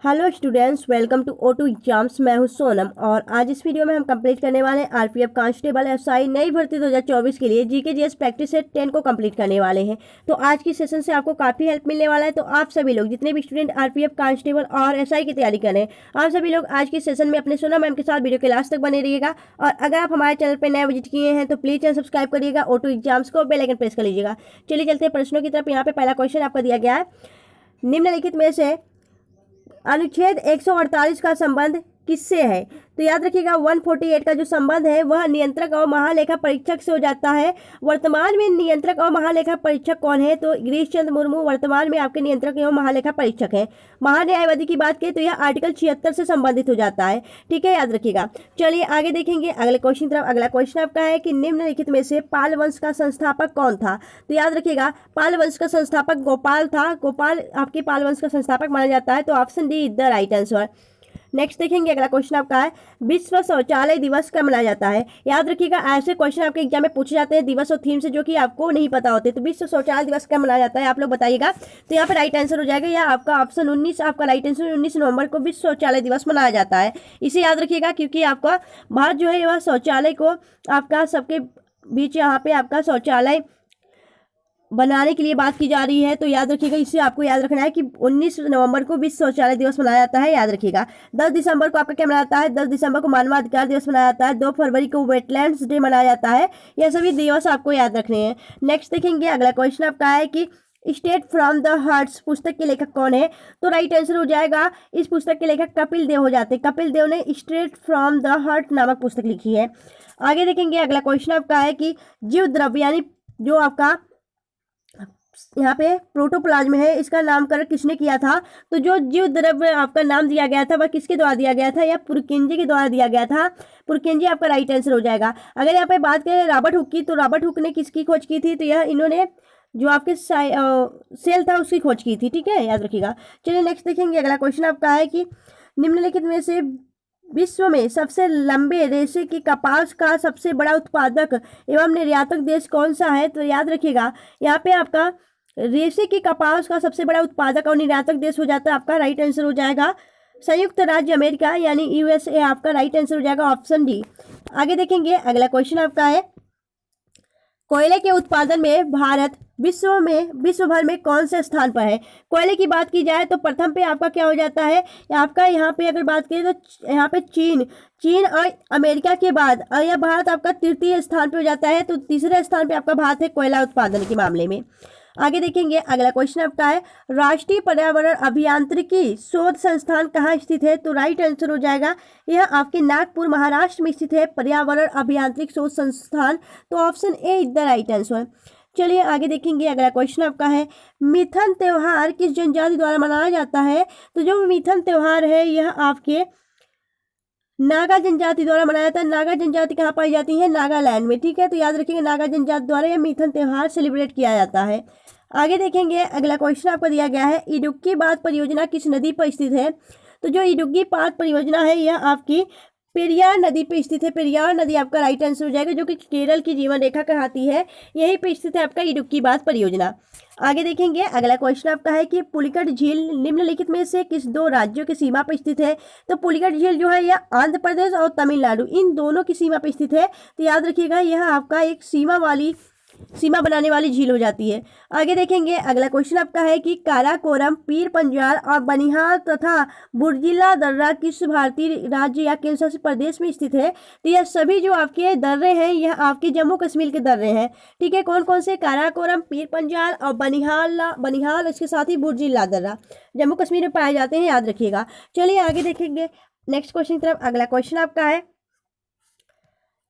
Hello students, welcome to O2 exams. मैं हूं सोनम और आज इस वीडियो में हम कंप्लीट करने वाले हैं आरपीएफ कांस्टेबल एसआई नई भर्ती 2024 के लिए जीके जीएस प्रैक्टिस सेट 10 को कंप्लीट करने वाले हैं। तो आज की सेशन से आपको काफ़ी हेल्प मिलने वाला है। तो आप सभी लोग जितने भी स्टूडेंट आरपीएफ कांस्टेबल और एसआई की तैयारी कर रहे हैं, आप सभी लोग आज की सेशन में अपने सोनम मैम के साथ वीडियो के लास्ट तक बने रहिएगा। और अगर आप हमारे चैनल पर नए विजिट किए हैं तो प्लीज़ चैनल सब्सक्राइब करिएगा, O2 एग्जाम्स को बेल आइकन प्रेस कर लीजिएगा। चलिए चलते हैं प्रश्नों की तरफ। यहाँ पे पहला क्वेश्चन आपका दिया गया है, निम्नलिखित में से अनुच्छेद 148 का संबंध किससे है? तो याद रखिएगा 148 का जो संबंध है वह नियंत्रक और महालेखा परीक्षक से हो जाता है। वर्तमान में नियंत्रक और महालेखा परीक्षक कौन है? तो गिरीश चंद्र मुर्मू वर्तमान में आपके नियंत्रक एवं महालेखा परीक्षक हैं। महान्यायवादी की बात करें तो यह आर्टिकल 76 से संबंधित हो जाता है। ठीक है, याद रखिएगा। चलिए आगे देखेंगे अगले क्वेश्चन तरफ। अगला क्वेश्चन आपका है कि निम्नलिखित में से पाल वंश का संस्थापक कौन था? तो याद रखिएगा पाल वंश का संस्थापक गोपाल था। गोपाल आपके पाल वंश का संस्थापक माना जाता है। तो option D is the right answer. Next देखेंगे अगला क्वेश्चन आपका है, विश्व शौचालय दिवस कब मनाया जाता है? याद रखिएगा ऐसे क्वेश्चन आपके एग्जाम में पूछे जाते हैं दिवस और थीम से जो कि आपको नहीं पता होते। तो विश्व शौचालय दिवस कब मनाया जाता है आप लोग बताइएगा। तो यहाँ पे राइट आंसर हो जाएगा या आपका ऑप्शन 19 आपका राइट आंसर। 19 नवंबर को विश्व शौचालय दिवस मनाया जाता है। इसे याद रखिएगा क्योंकि आपका भारत जो है वह शौचालय को आपका सबके बीच यहाँ पे आपका शौचालय बनाने के लिए बात की जा रही है। तो याद रखिएगा इससे आपको याद रखना है कि 19 नवंबर को विश्व शौचालय दिवस मनाया जाता है। याद रखिएगा 10 दिसंबर को आपका क्या मनाया जाता है? 10 दिसंबर को मानवाधिकार दिवस मनाया जाता है। 2 फरवरी को वेटलैंड्स डे मनाया जाता है। यह सभी दिवस आपको याद रखने हैं। नेक्स्ट देखेंगे अगला क्वेश्चन आपका है कि स्टेट फ्रॉम द हार्ट्स पुस्तक के लेखक कौन है? तो राइट आंसर हो जाएगा इस पुस्तक के लेखक कपिल देव हो जाते हैं। कपिल देव ने स्ट्रेट फ्रॉम द हार्ट नामक पुस्तक लिखी है। आगे देखेंगे अगला क्वेश्चन आपका है कि जीव द्रव्य यानी जो आपका यहाँ पे प्रोटोप्लाज्म है इसका नामकरण किसने किया था? तो जो जीव द्रव्य आपका नाम दिया गया था वह किसके द्वारा दिया गया था? या पुरकेंजी के द्वारा दिया गया था। पुरकेंजी आपका राइट आंसर हो जाएगा। अगर यहाँ पे बात करें रॉबर्ट हुक की, तो रॉबर्ट हुक ने किसकी खोज की थी? तो यह इन्होंने जो आपके सेल था उसकी खोज की थी। ठीक है, याद रखिएगा। चलिए नेक्स्ट देखेंगे अगला क्वेश्चन आपका है कि निम्नलिखित में से विश्व में सबसे लंबे रेशे की कपास का सबसे बड़ा उत्पादक एवं निर्यातक देश कौन सा है? तो याद रखिएगा यहाँ पे आपका रेशे की कपास का सबसे बड़ा उत्पादक और निर्यातक देश हो जाता है आपका राइट आंसर हो जाएगा संयुक्त राज्य अमेरिका यानी यूएसए। आपका राइट आंसर हो जाएगा ऑप्शन डी। आगे देखेंगे अगला क्वेश्चन आपका है, कोयले के उत्पादन में भारत विश्व भर में कौन से स्थान पर है? कोयले की बात की जाए तो प्रथम पे आपका क्या हो जाता है? आपका यहाँ पे अगर बात करें तो यहाँ पे चीन और अमेरिका के बाद यह भारत आपका तृतीय स्थान पे हो जाता है। तो तीसरे स्थान पे आपका भारत है कोयला उत्पादन के मामले में। आगे देखेंगे अगला क्वेश्चन आपका है, राष्ट्रीय पर्यावरण अभियांत्रिकी शोध संस्थान कहाँ स्थित है? तो राइट आंसर हो जाएगा यह आपके नागपुर महाराष्ट्र में स्थित है पर्यावरण अभियांत्रिक शोध संस्थान। तो option A is the right answer. चलिए आगे देखेंगे अगला क्वेश्चन आपका है, मिथन त्योहार किस जनजाति द्वारा मनाया जाता है? तो जो मिथन त्योहार है यह आपके नागा जनजाति द्वारा मनाया जाता है। नागा जनजाति कहाँ पाई जाती है? नागालैंड में। ठीक है, तो याद रखिएगा नागा जनजाति द्वारा यह मिथन त्योहार सेलिब्रेट किया जाता है। आगे देखेंगे अगला क्वेश्चन आपको दिया गया है, इडुक्की बांध परियोजना किस नदी पर स्थित है? तो जो इडुक्की बांध परियोजना है यह आपकी पेरियार नदी पे स्थित है। पेरियार नदी आपका राइट आंसर हो जाएगा जो कि केरल की जीवन रेखा कहलाती है। यहीं पे स्थित है आपका इडुक्की बांध परियोजना। आगे देखेंगे अगला क्वेश्चन आपका है कि पुलिकट झील निम्नलिखित में से किस दो राज्यों की सीमा पर स्थित है? तो पुलिकट झील जो है यह आंध्र प्रदेश और तमिलनाडु इन दोनों की सीमा पर स्थित है। तो याद रखिएगा यह आपका एक सीमा बनाने वाली झील हो जाती है। आगे देखेंगे अगला क्वेश्चन आपका है कि काराकोरम, पीर पंजाल और बनिहाल तथा बुर्जिला दर्रा किस भारतीय राज्य या केंद्र शासित प्रदेश में स्थित है? तो यह सभी जो आपके दर्रे हैं यह आपके जम्मू कश्मीर के दर्रे हैं। ठीक है, कौन कौन से? काराकोरम, पीर पंजाल और बनिहाल इसके साथ ही बुर्जिला दर्रा जम्मू कश्मीर में पाए जाते हैं। याद रखिएगा। चलिए आगे देखेंगे नेक्स्ट क्वेश्चन की तरफ। अगला क्वेश्चन आपका है,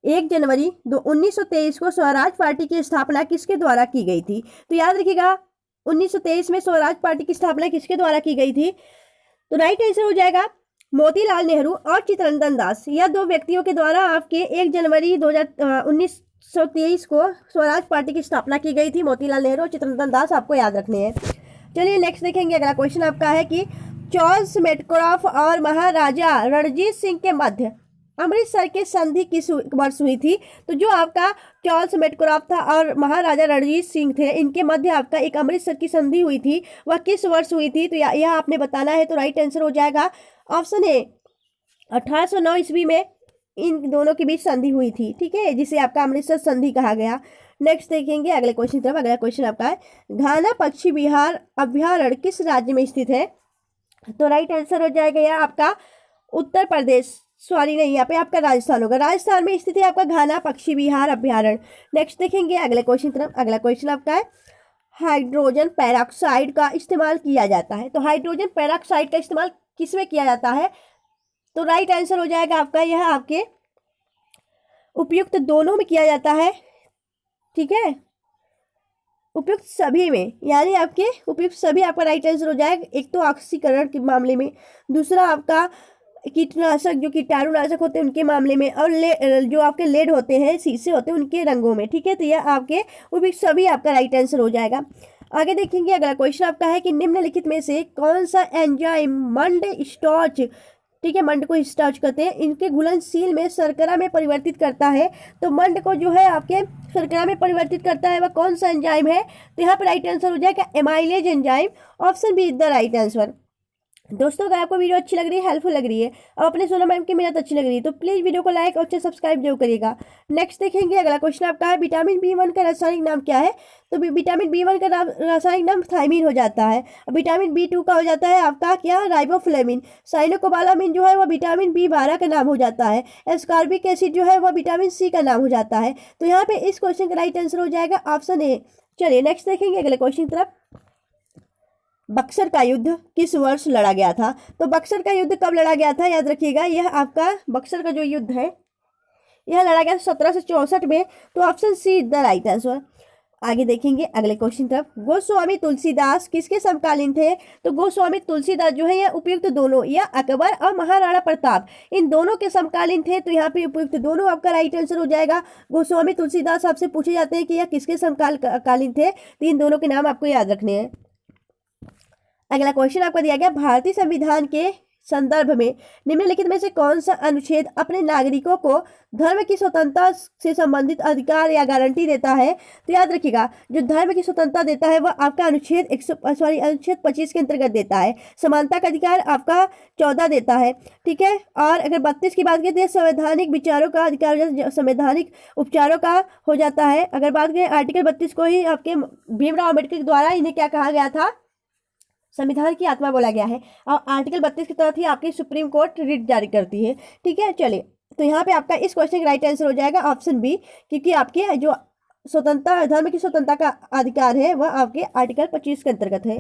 1 जनवरी 1923 को स्वराज पार्टी की स्थापना किसके द्वारा की गई थी? तो याद रखिएगा 1923 में स्वराज पार्टी की स्थापना किसके द्वारा की गई थी? तो राइट आंसर हो जाएगा मोतीलाल नेहरू और चित्तरंजन दास। यह दो व्यक्तियों के द्वारा आपके 1 जनवरी 1923 को स्वराज पार्टी की स्थापना की गई थी। मोतीलाल नेहरू और चित्तरंजन दास आपको याद रखने हैं। चलिए नेक्स्ट देखेंगे अगला क्वेश्चन आपका है कि चार्ल्स मेटक्रॉफ्ट और महाराजा रणजीत सिंह के मध्य अमृतसर के संधि किस वर्ष हुई थी? तो जो आपका चार्ल्स मेडक्राफ्ट था और महाराजा रणजीत सिंह थे, इनके मध्य आपका एक अमृतसर की संधि हुई थी, वह किस वर्ष हुई थी? तो यह आपने बताना है। तो राइट आंसर हो जाएगा ऑप्शन ए 1809 ईस्वी में इन दोनों के बीच संधि हुई थी, ठीक है, जिसे आपका अमृतसर संधि कहा गया। नेक्स्ट देखेंगे अगले क्वेश्चन की तरफ। अगला क्वेश्चन आपका है, घाना पक्षी विहार अभ्यारण्य किस राज्य में स्थित है? तो राइट आंसर हो जाएगा यह आपका उत्तर प्रदेश, सॉरी नहीं, यहाँ पे आपका राजस्थान होगा। राजस्थान में स्थित है आपका घाना पक्षी विहार अभ्यारण्य। नेक्स्ट देखेंगे अगले क्वेश्चन की तरफ। अगला क्वेश्चन आपका है, हाइड्रोजन पेरोक्साइड का इस्तेमाल किया जाता है। तो हाइड्रोजन पेरोक्साइड का इस्तेमाल किसमें किया जाता है? तो राइट आंसर हो जाएगा आपका यह आपके उपयुक्त दोनों में किया जाता है, ठीक है, उपयुक्त सभी में, यानी आपके उपयुक्त सभी आपका राइट आंसर हो जाएगा। एक तो ऑक्सीकरण के मामले में, दूसरा आपका कीटनाशक जो कीटाणुनाशक होते हैं उनके मामले में, और जो आपके लेड होते हैं, शीशे होते हैं, उनके रंगों में, ठीक है। तो यह आपके उपयुक्त सभी आपका राइट आंसर हो जाएगा। आगे देखेंगे अगला क्वेश्चन आपका है कि निम्नलिखित में से कौन सा एंजाइम मंड स्टार्च, ठीक है, मंड को स्टार्च करते हैं, इनके घुलनशील में शर्करा में परिवर्तित करता है। तो मंड को जो है आपके शर्करा में परिवर्तित करता है वह कौन सा एंजाइम है? तो यहाँ पर राइट आंसर हो जाएगा amylase enzyme. Option B is the right answer. दोस्तों अगर आपको वीडियो अच्छी लग रही है, हेल्पफुल लग रही है और अपने सोनम मैम की मेहनत अच्छी लग रही है तो प्लीज़ वीडियो को लाइक और सब्सक्राइब जरूर करिएगा। नेक्स्ट देखेंगे अगला क्वेश्चन आपका है, विटामिन B1 का रासायनिक नाम क्या है? तो विटामिन B1 का रासायनिक नाम थायमिन हो जाता है। विटामिन B2 का हो जाता है आपका क्या? राइबोफ्लेविन। साइनोकोबालामिन जो है वह विटामिन B12 का नाम हो जाता है। एस्कॉर्बिक एसिड जो है वह विटामिन C का नाम हो जाता है। तो यहाँ पे इस क्वेश्चन का राइट आंसर हो जाएगा ऑप्शन ए। चलिए नेक्स्ट देखेंगे अगले क्वेश्चन की तरफ। बक्सर का युद्ध किस वर्ष लड़ा गया था? तो बक्सर का युद्ध कब लड़ा गया था? याद रखिएगा, यह आपका बक्सर का जो युद्ध है यह लड़ा गया 1764 में। तो option C is the right answer. आगे देखेंगे अगले क्वेश्चन तरफ। गोस्वामी तुलसीदास किसके समकालीन थे? तो गोस्वामी तुलसीदास जो है यह उपयुक्त दोनों, या अकबर और महाराणा प्रताप, इन दोनों के समकालीन थे। तो यहाँ पे उपयुक्त दोनों आपका राइट आंसर हो जाएगा। गोस्वामी तुलसीदास आपसे पूछे जाते हैं कि यह किसके समकालीन थे, तो इन दोनों के नाम आपको याद रखने हैं। अगला क्वेश्चन आपको दिया गया, भारतीय संविधान के संदर्भ में निम्नलिखित में से कौन सा अनुच्छेद अपने नागरिकों को धर्म की स्वतंत्रता से संबंधित अधिकार या गारंटी देता है? तो याद रखिएगा, जो धर्म की स्वतंत्रता देता है वह आपका अनुच्छेद अनुच्छेद 25 के अंतर्गत देता है। समानता का अधिकार आपका 14 देता है, ठीक है। और अगर 32 की बात करें तो संवैधानिक विचारों का अधिकार संवैधानिक उपचारों का हो जाता है। अगर बात करें आर्टिकल 32 को ही आपके भीमराव अम्बेडकर द्वारा इन्हें क्या कहा गया था? संविधान की आत्मा बोला गया है। और आर्टिकल 32 की तरफ ही आपकी सुप्रीम कोर्ट रिट जारी करती है, ठीक है। चलिए तो यहाँ पे आपका इस क्वेश्चन का राइट आंसर हो जाएगा ऑप्शन बी, क्योंकि आपके जो स्वतंत्रता, धर्म की स्वतंत्रता का अधिकार है वह आपके आर्टिकल 25 के अंतर्गत है।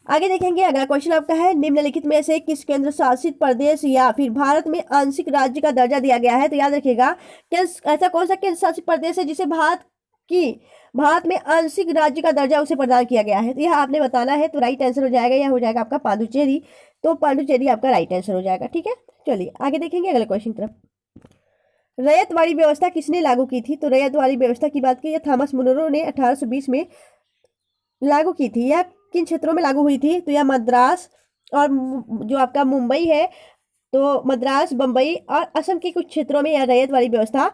आगे देखेंगे अगला क्वेश्चन आपका है, निम्नलिखित में से किस केंद्र शासित प्रदेश या फिर भारत में आंशिक राज्य का दर्जा दिया गया है? तो याद रखिएगा, ऐसा कौन सा केंद्र शासित प्रदेश है जिसे भारत में आंशिक राज्य का दर्जा उसे प्रदान किया गया है? तो यह आपने बताना है। तो राइट आंसर हो जाएगा, यह हो जाएगा आपका पांडुचेरी। तो पांडुचेरी आपका राइट आंसर हो जाएगा, ठीक है। चलिए आगे देखेंगे अगले क्वेश्चन की तरफ। रैयतवाड़ी व्यवस्था किसने लागू की थी? तो रैयतवाड़ी व्यवस्था की बात की थॉमस मुनरो ने 1820 में लागू की थी। यह किन क्षेत्रों में लागू हुई थी? तो यह मद्रास और जो आपका मुंबई है, तो मद्रास, बम्बई और असम के कुछ क्षेत्रों में यह रैयतवाड़ी व्यवस्था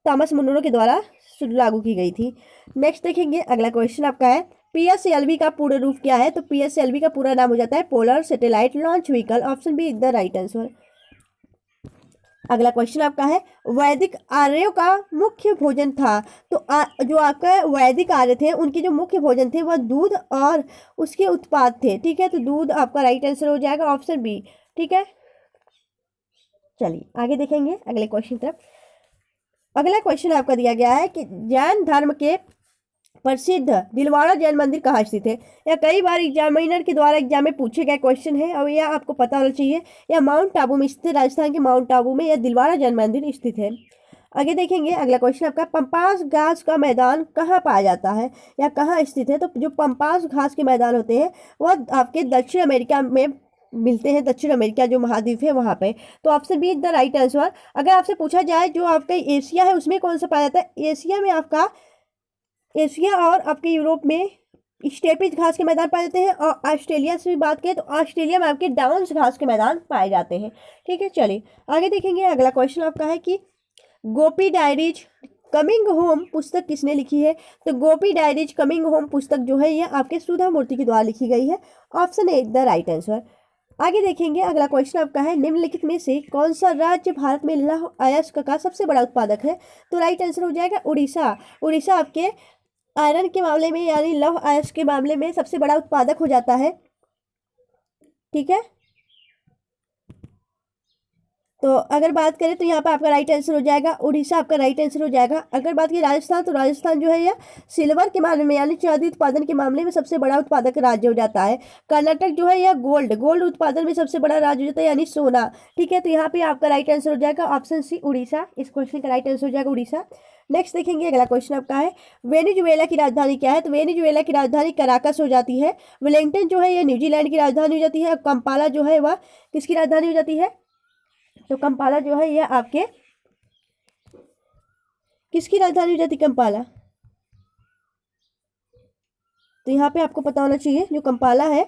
थॉमस मुनरो के द्वारा लागू की गई थी। नेक्स्ट देखेंगे अगला क्वेश्चन आपका है, PSLV का पूर्ण रूप क्या है? तो PSLV का पूरा नाम हो जाता है polar satellite launch vehicle. Option B is the right answer. अगला क्वेश्चन आपका है, वैदिक आर्यों का मुख्य भोजन था। तो जो आपका वैदिक आर्य थे उनके जो मुख्य भोजन थे वह दूध और उसके उत्पाद थे, ठीक है। तो दूध आपका राइट आंसर हो जाएगा ऑप्शन बी, ठीक है। चलिए आगे देखेंगे अगले क्वेश्चन तरफ। अगला क्वेश्चन आपका दिया गया है कि जैन धर्म के प्रसिद्ध दिलवाड़ा जैन मंदिर कहाँ स्थित है? यह कई बार एग्जामिनर के द्वारा एग्जाम में पूछे गए क्वेश्चन है और यह आपको पता होना चाहिए। यह माउंट आबू में स्थित है, राजस्थान के माउंट आबू में यह दिलवाड़ा जैन मंदिर स्थित है। आगे देखेंगे अगला क्वेश्चन आपका, पंपास घास का मैदान कहाँ पाया जाता है या कहाँ स्थित है? तो जो पंपास घास के मैदान होते हैं वह आपके दक्षिण अमेरिका में मिलते हैं, दक्षिण अमेरिका जो महाद्वीप है वहाँ पे। तो option B is the right answer. अगर आपसे पूछा जाए जो आपका एशिया है उसमें कौन सा पाया जाता है? एशिया में आपका एशिया और आपके यूरोप में स्टेपिज घास के मैदान पाए जाते हैं। और ऑस्ट्रेलिया से भी बात करें तो ऑस्ट्रेलिया में आपके डाउन्स घास के मैदान पाए जाते हैं। ठीक है, चलिए आगे देखेंगे। अगला क्वेश्चन आपका है कि गोपी डायरीज कमिंग होम पुस्तक किसने लिखी है? तो गोपी डायरीज कमिंग होम पुस्तक जो है ये आपके सुधा मूर्ति के द्वारा लिखी गई है। Option A the right answer. आगे देखेंगे। अगला क्वेश्चन आपका है निम्नलिखित में से कौन सा राज्य भारत में लौह अयस्क का सबसे बड़ा उत्पादक है? तो राइट आंसर हो जाएगा उड़ीसा। उड़ीसा आपके आयरन के मामले में यानी लौह अयस्क के मामले में सबसे बड़ा उत्पादक हो जाता है। ठीक है, तो अगर बात करें तो यहाँ पर आपका राइट आंसर हो जाएगा उड़ीसा, आपका राइट आंसर हो जाएगा। अगर बात की राजस्थान, तो राजस्थान जो है यह सिल्वर के मामले में यानी चांदी उत्पादन के मामले में सबसे बड़ा उत्पादक राज्य हो जाता है। कर्नाटक जो है यह गोल्ड उत्पादन में सबसे बड़ा राज्य हो जाता है यानी सोना। ठीक है, तो यहाँ पे आपका राइट आंसर हो जाएगा ऑप्शन सी उड़ीसा। इस क्वेश्चन का राइट आंसर हो जाएगा उड़ीसा। नेक्स्ट देखेंगे। अगला क्वेश्चन आपका है वेनेजुएला की राजधानी क्या है? तो वेनेजुएला की राजधानी कराकस हो जाती है। वेलिंगटन जो है यह न्यूजीलैंड की राजधानी हो जाती है। और कंपाला जो है वह किसकी राजधानी हो जाती है? तो कंपाला जो है यह आपके किसकी राजधानी हो जाती है? कंपाला। तो यहाँ पे आपको पता होना चाहिए जो कंपाला है